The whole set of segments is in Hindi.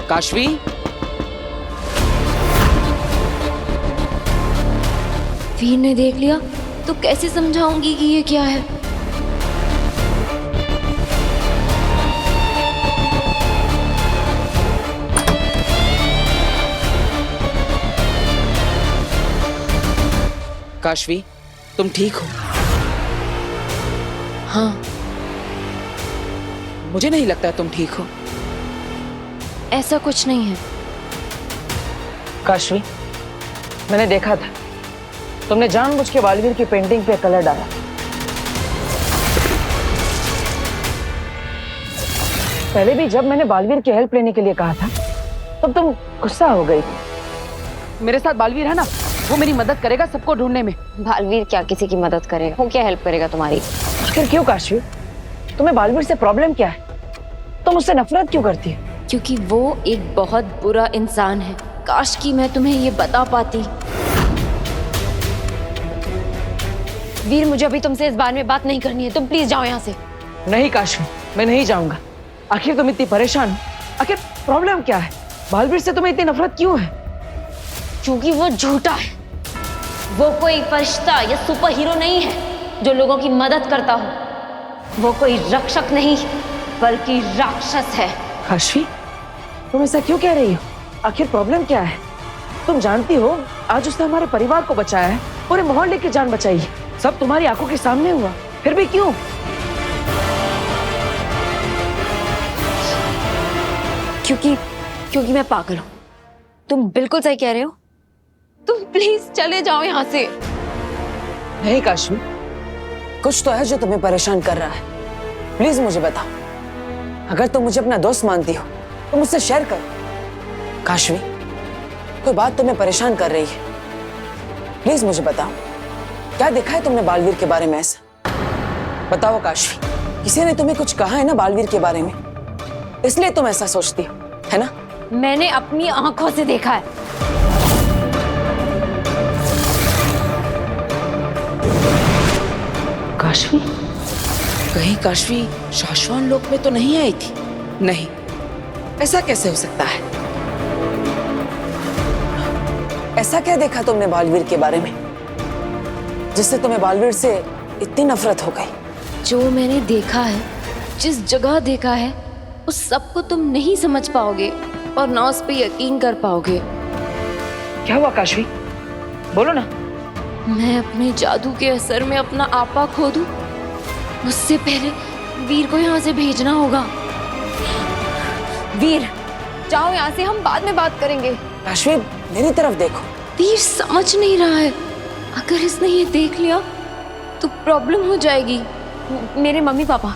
काशवी, वीर ने देख लिया तो कैसे समझाऊंगी कि ये क्या है। काशवी, तुम ठीक हो? हाँ, मुझे नहीं लगता तुम ठीक हो। ऐसा कुछ नहीं है। काशवी, मैंने देखा था तुमने जानबूझ के बालवीर की पेंटिंग पे कलर डाला। पहले भी जब मैंने बालवीर की हेल्प लेने के लिए कहा था तब तुम गुस्सा हो गई। मेरे साथ बालवीर है ना, वो मेरी मदद करेगा सबको ढूंढने में। बालवीर क्या किसी की मदद करेगा? वो क्या हेल्प करेगा तुम्हारी? आखिर क्यों काशवी, तुम्हें बालवीर से प्रॉब्लम क्या है? तुम उससे नफरत क्यों करती है? क्योंकि वो एक बहुत बुरा इंसान है। काश कि मैं तुम्हें ये बता पाती। वीर, मुझे अभी तुमसे इस बारे में बात नहीं करनी है। तुम प्लीज जाओ यहाँ से। नहीं काशवी, मैं नहीं जाऊंगा। आखिर तुम इतनी परेशान हो, आखिर प्रॉब्लम क्या है? बालवीर से तुम्हें इतनी नफरत क्यों है? क्योंकि वो झूठा है। वो कोई फरिश्ता या सुपर हीरो नहीं है जो लोगों की मदद करता हो। वो कोई रक्षक नहीं बल्कि राक्षस है। काशवी, तुम ऐसा क्यों कह रही हो? आखिर प्रॉब्लम क्या है? तुम जानती हो आज उसने हमारे परिवार को बचाया है, पूरे मोहल्ले की जान बचाई है। सब तुम्हारी आंखों के सामने हुआ, फिर भी क्यों? क्योंकि मैं पागल हूँ। तुम बिल्कुल सही कह रहे हो। तुम प्लीज चले जाओ यहाँ से। नहीं काशवी, कुछ तो है जो तुम्हें परेशान कर रहा है। प्लीज मुझे बताओ। अगर तुम मुझे अपना दोस्त मानती हो तो मुझसे शेयर करो। काशवी, कोई बात तुम्हें परेशान कर रही है, प्लीज मुझे बताओ। क्या देखा है तुमने बालवीर के बारे में ऐसा? बताओ काशवी, किसी ने तुम्हें कुछ कहा है ना बालवीर के बारे में, इसलिए तुम ऐसा सोचती हो, है ना? मैंने अपनी आंखों से देखा है। काशवी, कहीं काशवी शाश्वत लोक में तो नहीं आई थी? नहीं, ऐसा कैसे हो सकता है? ऐसा क्या देखा तुमने बालवीर के बारे में जिससे तुम्हें बालवीर से इतनी नफरत हो गई? जो मैंने देखा है, जिस जगह देखा है, उस सब को तुम नहीं समझ पाओगे और ना उस पे यकीन कर पाओगे। क्या हुआ काशवी, बोलो ना। मैं अपने जादू के असर में अपना आपा खो दूं, उससे पहले वीर को यहाँ से भेजना होगा। वीर, जाओ यहाँ से, हम बाद में बात करेंगे। काशवी, मेरी तरफ देखो। वीर समझ नहीं रहा है। अगर इसने ये देख लिया तो प्रॉब्लम हो जाएगी। मेरे मम्मी पापा।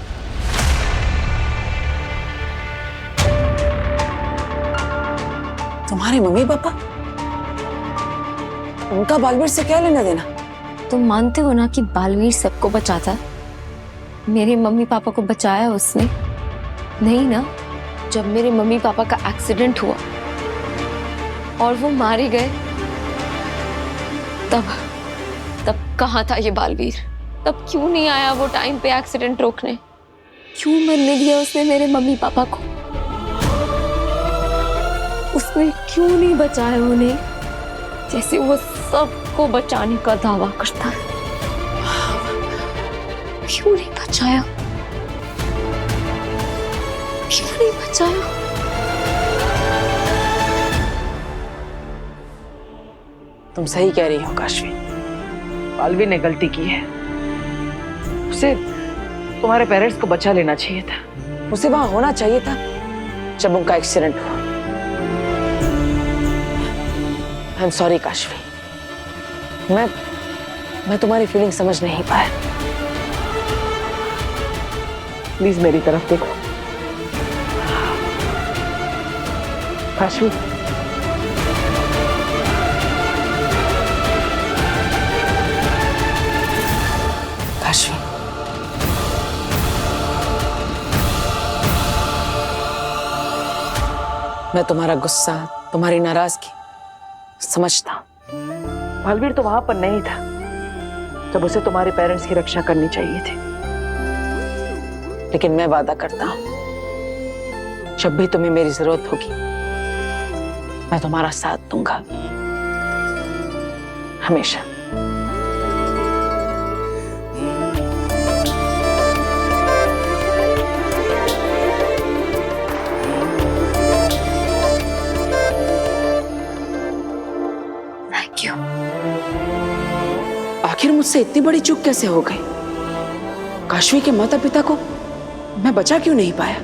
तुम्हारे मम्मी पापा? उनका बालवीर से क्या लेना देना? तुम मानते हो ना कि बालवीर सबको बचाता है? मेरे मम्मी पापा को बचाया उसने? नहीं ना। जब मेरे मम्मी पापा का एक्सीडेंट हुआ और वो मारे गए, तब कहाँ था ये बालवीर? तब क्यों नहीं आया वो टाइम पे एक्सीडेंट रोकने? क्यों मरने दिया उसने मेरे मम्मी पापा को? उसने क्यों नहीं बचाया उन्हें जैसे वो सबको बचाने का दावा करता है? क्यों नहीं बचाया? क्यों नहीं बचाया? तुम सही कह रही हो काशवी, बालवीर ने गलती की है। उसे तुम्हारे पेरेंट्स को बचा लेना चाहिए था। उसे वहां होना चाहिए था जब उनका एक्सीडेंट हुआ। आई एम सॉरी काशवी, मैं तुम्हारी फीलिंग समझ नहीं पाया। प्लीज मेरी तरफ देखो काशवी। काशवी, मैं तुम्हारा गुस्सा, तुम्हारी नाराजगी समझता हूं। बालवीर तो वहां पर नहीं था जब उसे तुम्हारे पेरेंट्स की रक्षा करनी चाहिए थी। लेकिन मैं वादा करता हूं, जब भी तुम्हें मेरी जरूरत होगी मैं तुम्हारा साथ दूंगा हमेशा। Thank you. आखिर मुझसे इतनी बड़ी चूक कैसे हो गई? काशवी के माता पिता को मैं बचा क्यों नहीं पाया?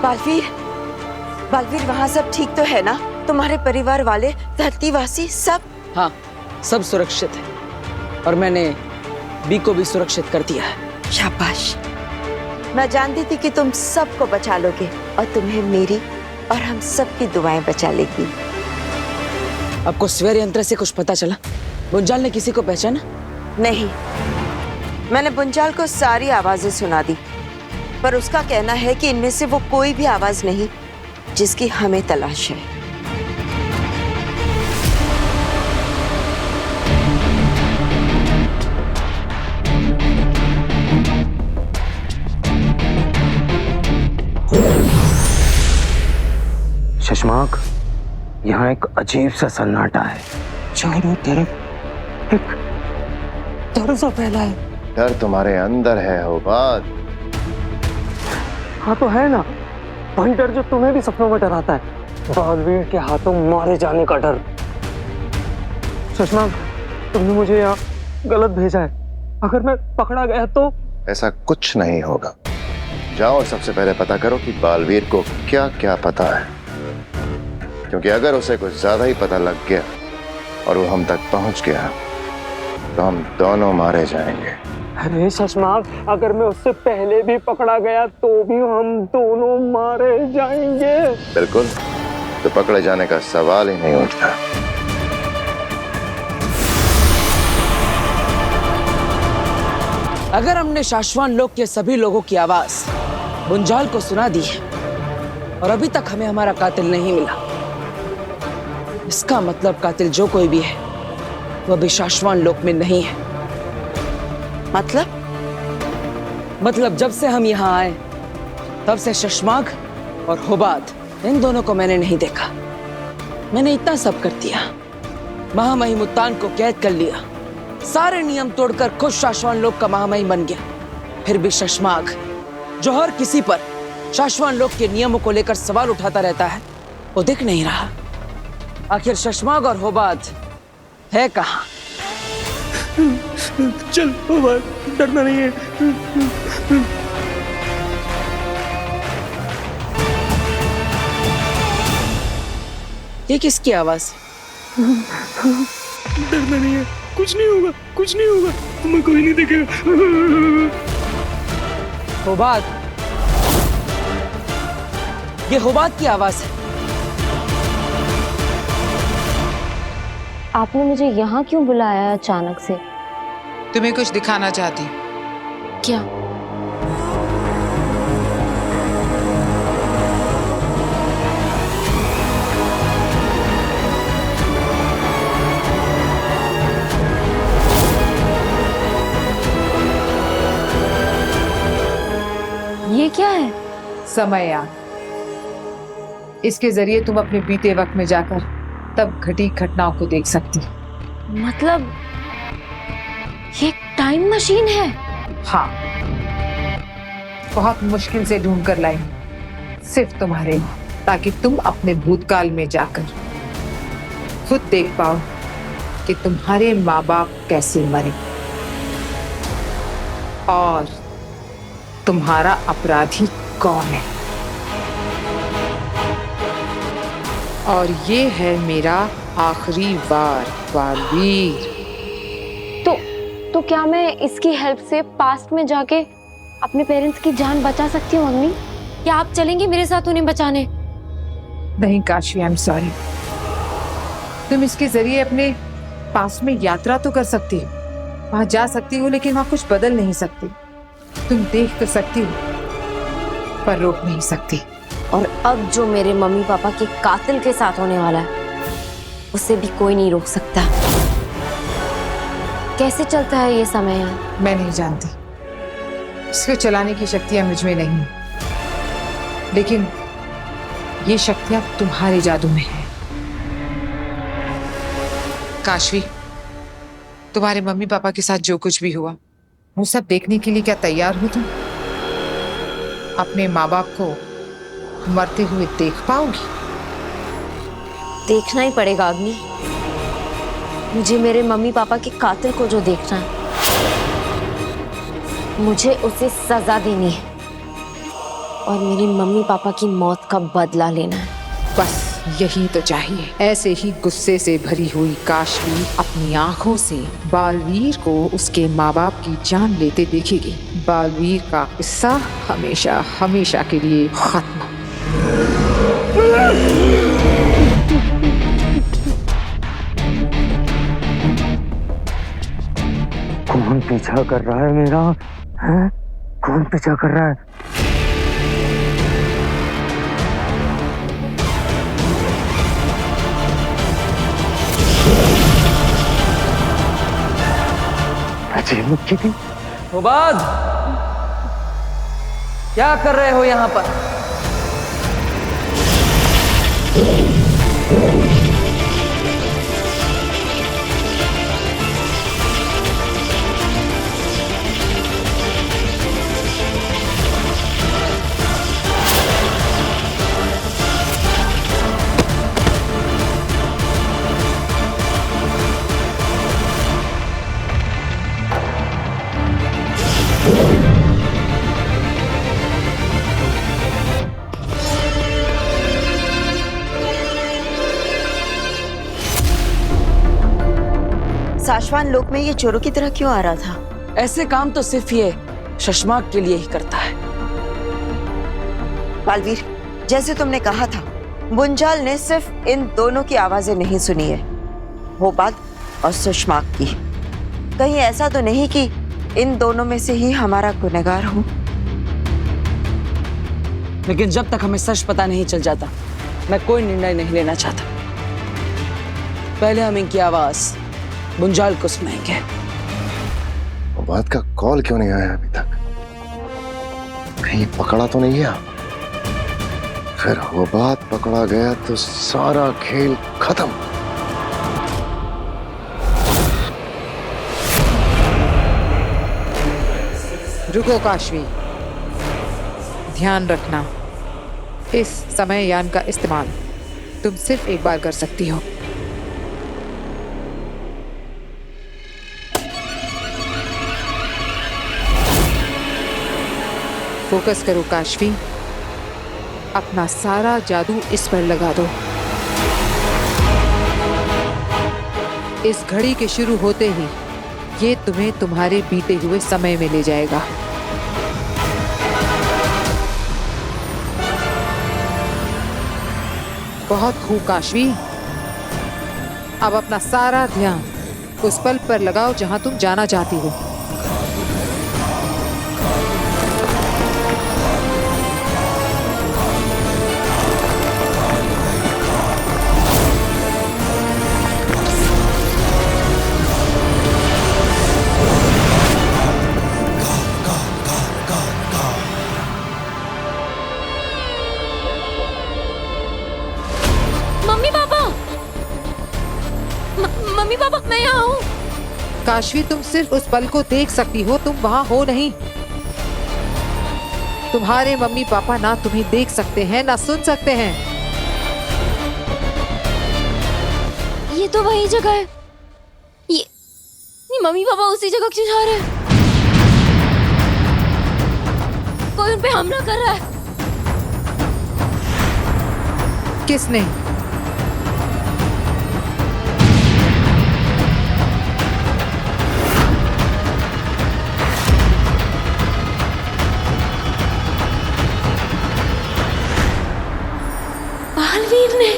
बालवीर, बालवीर वहाँ सब ठीक तो है ना? तुम्हारे परिवार वाले, धरतीवासी सब? हाँ, सब सुरक्षित है और मैंने बी को भी सुरक्षित कर दिया है। शाबाश। मैं जानती थी कि तुम सबको बचा लोगे और तुम्हें मेरी और हम सबकी दुआएं बचा लेगी। आपको स्वर यंत्र से कुछ पता चला? बुंजाल ने किसी को पहचाना? नहीं, मैंने बुंजाल को सारी आवाजें सुना दी, पर उसका कहना है कि इनमें से वो कोई भी आवाज नहीं जिसकी हमें तलाश है। शशांक, यहाँ एक अजीब सा सन्नाटा है। चारों तरफ एक डर सा फैला है। डर तुम्हारे अंदर है होबात। हाँ तो है ना, वही डर जो तुम्हें भी सपनों में डराता है, बालवीर के हाथों मारे जाने का डर। शशांक, तुमने मुझे यहाँ गलत भेजा है। अगर मैं पकड़ा गया तो? ऐसा कुछ नहीं होगा। जाओ और सबसे पहले पता करो कि बालवीर को क्या क्या पता है, क्योंकि अगर उसे कुछ ज्यादा ही पता लग गया और वो हम तक पहुंच गया तो हम दोनों मारे जाएंगे। अरे शशांक, अगर मैं उससे पहले भी पकड़ा गया तो भी हम दोनों मारे जाएंगे। बिल्कुल, तो पकड़े जाने का सवाल ही नहीं उठता। अगर हमने शाश्वान लोक के सभी लोगों की आवाज बुंजाल को सुना दी है और अभी तक हमें हमारा कातिल नहीं मिला, इसका मतलब कातिल जो कोई भी है वह भी शाश्वान लोक में नहीं है। मतलब जब से हम यहाँ आए तब से शशांक और होबात, इन दोनों को मैंने नहीं देखा। मैंने इतना सब कर दिया, महामहिम मुत्तान को कैद कर लिया, सारे नियम तोड़कर खुद शाश्वान लोक का महामहिम बन गया। फिर भी शशांक, जो हर किसी पर शाश्वान लोक के नियमों को लेकर सवाल उठाता रहता है, वो दिख नहीं रहा। आखिर शशांक और होबात है कहाँ? चल होबात, डरना नहीं है। ये किसकी आवाज? डरना नहीं है, कुछ नहीं होगा, कुछ नहीं होगा, तुम्हें कोई नहीं देखेगा। होबात, ये होबात की आवाज है। आपने मुझे यहाँ क्यों बुलाया अचानक से? तुम्हें कुछ दिखाना चाहती। क्या? ये क्या है? समय याद, इसके जरिए तुम अपने बीते वक्त में जाकर तब घटी घटनाओं को देख सकती। मतलब ये एक टाइम मशीन है? हाँ, बहुत मुश्किल से ढूंढ कर लाई, सिर्फ तुम्हारे, ताकि तुम अपने भूतकाल में जाकर खुद देख पाओ कि तुम्हारे माँ बाप कैसे मरे और तुम्हारा अपराधी कौन है। और ये है मेरा आखिरी वार, बालवीर। तो क्या मैं इसकी हेल्प से पास्ट में जाके अपने पेरेंट्स की जान बचा सकती हूँ मम्मी? क्या आप चलेंगे मेरे साथ उन्हें बचाने? नहीं काशी, आई एम सॉरी। तुम इसके जरिए अपने पास्ट में यात्रा तो कर सकती हो, वहां जा सकती हो, लेकिन वहां कुछ बदल नहीं सकती। तुम देख तो सकती हो पर रोक नहीं सकती। और अब जो मेरे मम्मी पापा के कातिल के साथ होने वाला है, उसे भी कोई नहीं रोक सकता। कैसे चलता है ये समय यार? मैं नहीं जानती, इसको चलाने की शक्तियां मुझ में नहीं, लेकिन ये शक्तियां तुम्हारे जादू में है। काशवी, तुम्हारे मम्मी पापा के साथ जो कुछ भी हुआ वो सब देखने के लिए क्या तैयार हो तुम? अपने माँ बाप को मरते हुए देख पाओगी? देखना ही पड़ेगा अग्नि। मुझे मेरे मम्मी पापा के कातिल को जो देखना है, मुझे उसे सजा देनी है और मेरे मम्मी पापा की मौत का बदला लेना है। बस यही तो चाहिए। ऐसे ही गुस्से से भरी हुई काशवी अपनी आंखों से बालवीर को उसके माँ बाप की जान लेते देखेगी। बालवीर का किस्सा हमेशा हमेशा के लिए खत्म। कौन पीछा कर रहा है मेरा? हैं? कौन पीछा कर रहा है? अजय मुक्की थी। हुबाद, क्या कर रहे हो यहाँ पर? साशवान लोक में ये चोरों की तरह क्यों आ रहा था? ऐसे काम तो सिर्फ ये शशमाक के लिए ही करता है। बालवीर, जैसे तुमने कहा था, बुंजाल ने सिर्फ इन दोनों की आवाजें नहीं सुनी है, होबाद और सुषमाक की। कहीं ऐसा तो नहीं कि इन दोनों में से ही हमारा गुनहगार हो? लेकिन जब तक हमें सच पता नहीं चल जाता, मैं कोई निर्णय नहीं लेना चाहता। पहले हम इनकी आवाज बुंजाल को सुनाएंगे। बात का कॉल क्यों नहीं आया अभी तक? कहीं पकड़ा तो नहीं गया? फिर वो बात पकड़ा गया तो सारा खेल खत्म। रुको काशवी, ध्यान रखना, इस समय यान का इस्तेमाल तुम सिर्फ एक बार कर सकती हो। फोकस करो काशवी, अपना सारा जादू इस पर लगा दो। इस घड़ी के शुरू होते ही ये तुम्हें तुम्हारे बीते हुए समय में ले जाएगा। बहुत खूब काशवी, अब अपना सारा ध्यान उस पल पर लगाओ जहां तुम जाना चाहती हो। मम्मी पापा, मैं यहाँ हूँ। काशवी, तुम सिर्फ उस पल को देख सकती हो, तुम वहां हो नहीं। तुम्हारे मम्मी पापा ना तुम्हें देख सकते हैं ना सुन सकते हैं। ये तो वही जगह है। ये मम्मी पापा उसी जगह क्यों जा रहे हैं? कोई उन पे हमला कर रहा है। किसने? बालवीर ने।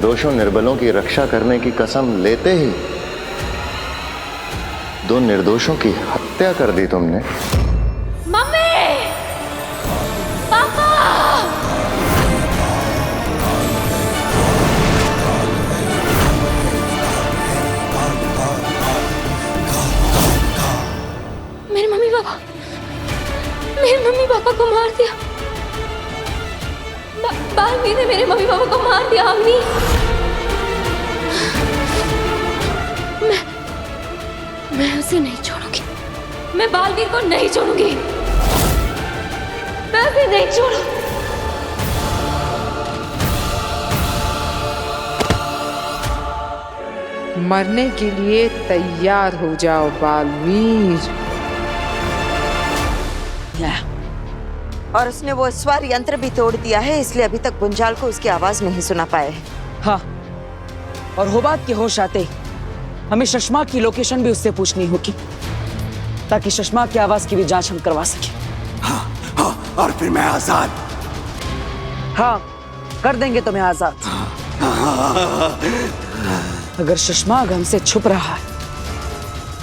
निर्दोषों निर्बलों की रक्षा करने की कसम लेते ही 2 निर्दोषों की हत्या कर दी तुमने। मम्मी, पापा, मेरे मम्मी पापा को मार दिया। बालवीर ने मेरे मम्मी पापा को मार दिया। अम्मी, मैं उसे नहीं छोड़ूंगी। मैं बालवीर को नहीं छोड़ूंगी। मैं उसे नहीं छोड़ू। मरने के लिए तैयार हो जाओ बालवीर। और उसने वो स्वर यंत्र भी तोड़ दिया है, इसलिए अभी तक गुंजाल को उसकी आवाज नहीं सुना पाए है। हाँ, और होबात के होश आते हमें शशमा की लोकेशन भी उससे पूछनी होगी, ताकि शशमा की आवाज की भी जांच हम करवा सके। हाँ, और फिर मैं आजाद। हाँ, कर देंगे तुम्हें आजाद। अगर शशमाग हमसे छुप रहा है,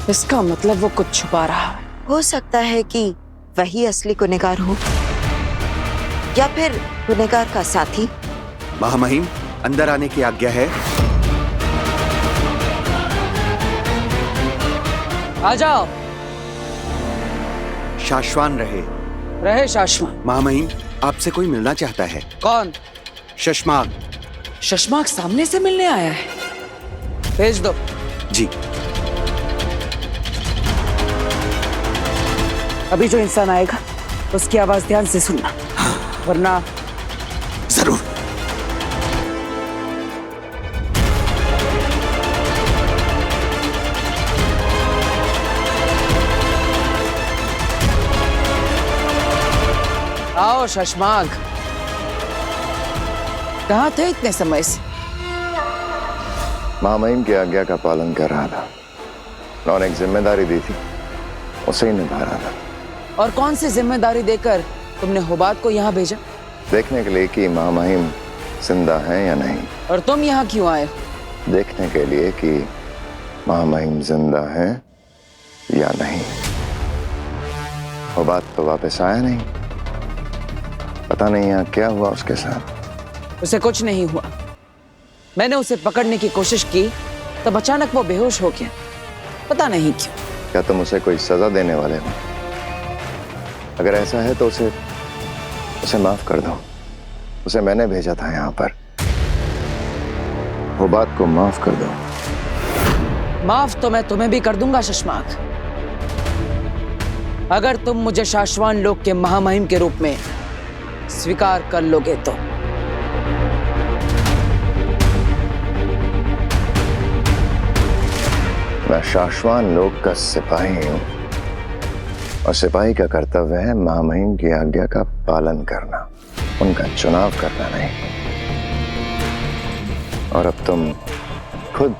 इसका मतलब वो कुछ छुपा रहा है। हो सकता है कि वही असली गुनहगार हो, या फिर गुनहगार का साथी। महामहिम, अंदर आने की आज्ञा है। आ जाओ। शाश्वान रहे शाश्वान। महामहिम, आपसे कोई मिलना चाहता है। कौन? शशमाग। शशमाग सामने से मिलने आया है? भेज दो। जी। अभी जो इंसान आएगा उसकी आवाज ध्यान से सुनना, वरना। जरूर। आओ शशमाग, कहाँ थे इतने समय से? महामहिम की आज्ञा का पालन कर रहा था। उन्होंने एक जिम्मेदारी दी थी, उसे ही निभा रहा था। और कौन सी जिम्मेदारी देकर तुमने होबात को यहाँ भेजा? देखने के लिए कि महामहिम जिंदा हैं या नहीं। और तुम यहाँ क्यों आए हो? देखने के लिए कि महामहिम जिंदा हैं या नहीं। होबात तो वापस आया नहीं, पता नहीं यहाँ क्या हुआ उसके साथ। उसे कुछ नहीं हुआ। मैंने उसे पकड़ने की कोशिश की, तब अचानक वो बेहोश हो गया, पता नहीं क्यों। क्या तुम उसे कोई सजा देने वाले हो? अगर ऐसा है तो उसे माफ कर दो। उसे मैंने भेजा था यहाँ पर। वो बात को माफ कर दो। माफ तो मैं तुम्हें भी कर दूंगा शशमाग, अगर तुम मुझे शाश्वान लोक के महामहिम के रूप में स्वीकार कर लोगे तो। मैं शाश्वान लोक का सिपाही हूं, और सिपाही का कर्तव्य है महामहिम की आज्ञा का पालन करना, उनका चुनाव करना नहीं। और अब तुम खुद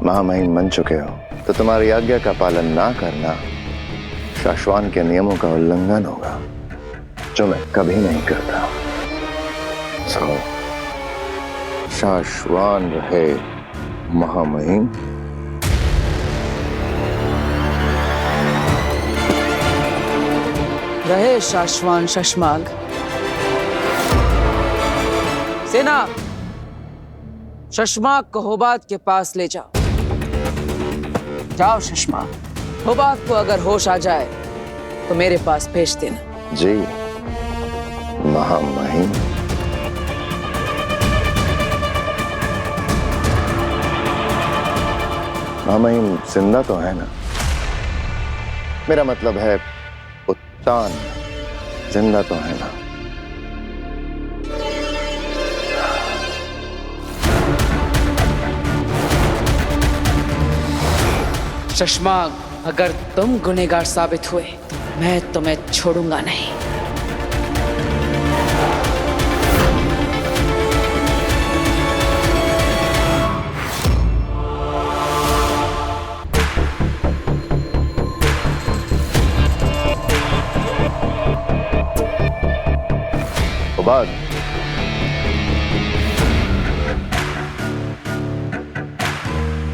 महामहिम बन चुके हो, तो तुम्हारी आज्ञा का पालन ना करना शाश्वान के नियमों का उल्लंघन होगा, जो मैं कभी नहीं करता। सो शाश्वान रहे महामहिम। रहे शाश्वान शशमाग। सेना, शशमाग को होबात के पास ले जाओ। जाओ शशमाग, होबात को अगर होश आ जाए तो मेरे पास भेज देना। जी महामहिम। महामहिम जिंदा तो है ना? मेरा मतलब है उत्तान जिंदा तो है ना? शशमाग, अगर तुम गुनहगार साबित हुए तो मैं तुम्हें छोड़ूंगा नहीं।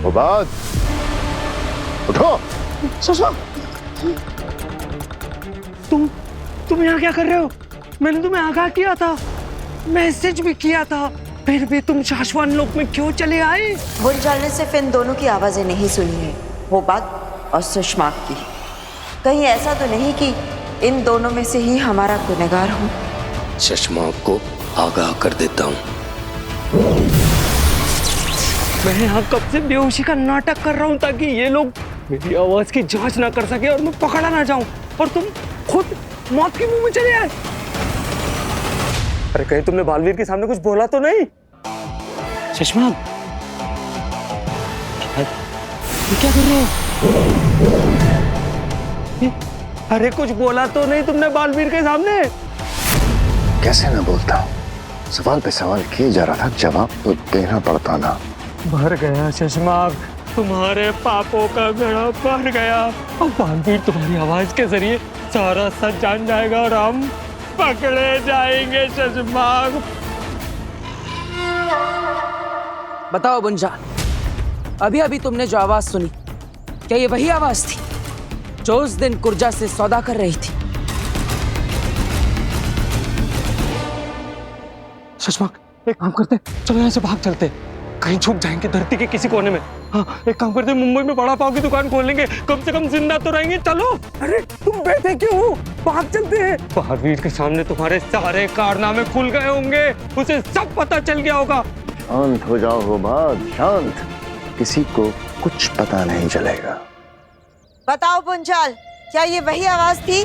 होबाद, उठो। शशांक, तुम यहाँ क्या कर रहे हो? मैंने तुम्हें आगाह किया था, मैसेज भी किया था, फिर भी तुम शाश्वत लोक में क्यों चले आए? बुंजाल ने सिर्फ इन दोनों की आवाजें नहीं सुनी है, होबाद और सुषमाक की। कहीं ऐसा तो नहीं कि इन दोनों में से ही हमारा गुनहगार हो? शशमाक को आगाह कर देता हूँ। मैं यहाँ कब से बेहोशी का नाटक कर रहा हूँ ताकि ये लोग मेरी आवाज की जांच ना कर सके और मैं पकड़ा ना जाऊं, और तुम खुद मौत के मुंह में चले आए। अरे कहीं तुमने बालवीर के सामने कुछ बोला तो नहीं? शशमाक, ये क्या कर रहे हो? अरे कुछ बोला तो नहीं तुमने बालवीर के सामने? कैसे मैं बोलता हूँ? सवाल पे सवाल किए जा रहा था, जवाब तो देना पड़ता ना। भर गया शशमाक, तुम्हारे पापों का घड़ा भर गया। अब बालवीर तुम्हारी आवाज के जरिए सारा सच जान जाएगा और हम पकड़े जाएंगे शशमाक। बताओ बुंजाल, अभी अभी तुमने जो आवाज सुनी, क्या ये वही आवाज थी जो उस दिन कुर्जा से सौदा कर रही थी? शशमाक, एक काम करते, चलो यहाँ से भाग चलते, कहीं छुप जाएंगे धरती के किसी कोने में। हाँ, एक काम करते, मुंबई में बड़ा पाव की दुकान खोल लेंगे, कम से कम जिंदा तो रहेंगे। चलो। अरे तुम बैठे क्यों हो? भाग चलते हैं। बालवीर के सामने तुम्हारे सारे कारनामे खुल गए होंगे, उसे सब पता चल गया होगा। शांत हो जाओ होबाद, शांत। किसी को कुछ पता नहीं चलेगा। बताओ बुंजाल, क्या ये वही आवाज थी?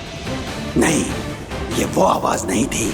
नहीं, ये वो आवाज नहीं थी।